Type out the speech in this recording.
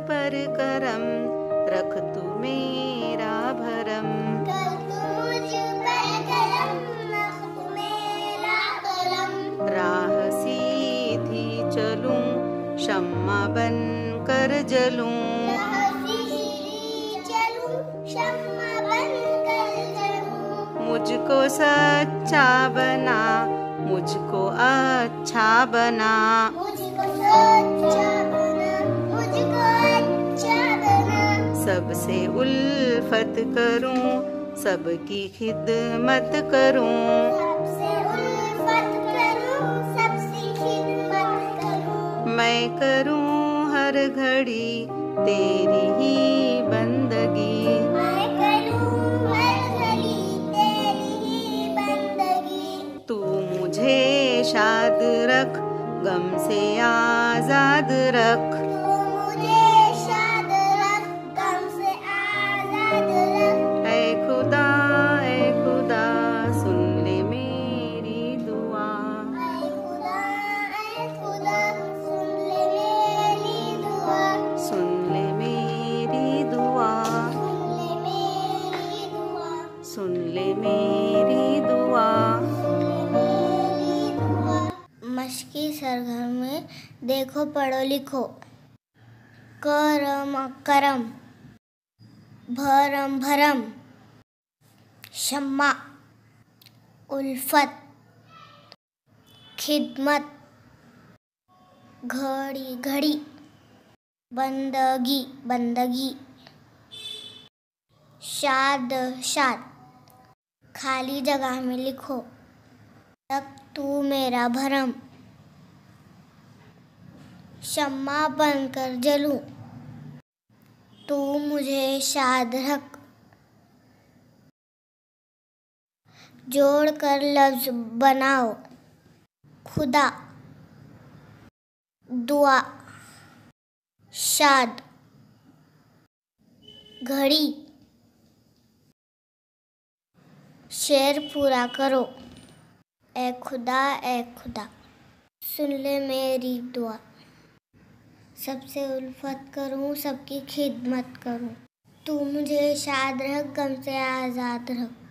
पर करम, रख तू मेरा भरम। कर तू मुझ पर करम, रख तू मेरा भरम। राह सीधी चलूं, शम्मा बन कर जलूं। मुझको सच्चा बना, मुझको अच्छा बना। मुझको सच्चा बना, मुझको अच्छा बना। सबसे उल्फत करूं, सबकी खिदमत करूं। सबसे उल्फत करूं, सबकी खिदमत करूं। मैं करूं हर घड़ी तेरी ही बंदगी। मैं करूं हर घड़ी तेरी ही बंदगी। तू मुझे शाद रख, गम से आजाद रख। तू मुझे शाद रख, गम से आजाद रख। ऐ खुदा सुन ले मेरी दुआ। ऐ खुदा सुन ले मेरी दुआ। सुन ले मेरी दुआ, सुन ले मेरी दुआ। सुन ले मेरी दुआ। मशकी सरगम में देखो पढ़ो लिखो। करम करम, भरम भरम, शम्मा उल्फत, खिदमत, घड़ी घड़ी, बंदगी बंदगी, शाद शाद। खाली जगह में लिखो रख तू मेरा भरम, शम्मा बनकर जलूं, तू मुझे शाद रख। जोड़ कर लफ्ज बनाओ, खुदा, दुआ, शाद, घड़ी। शेर पूरा करो। ए खुदा सुन ले मेरी दुआ। सबसे उल्फत करूं, सबकी खिदमत करूं। तू मुझे शाद रख, गम से आजाद रख।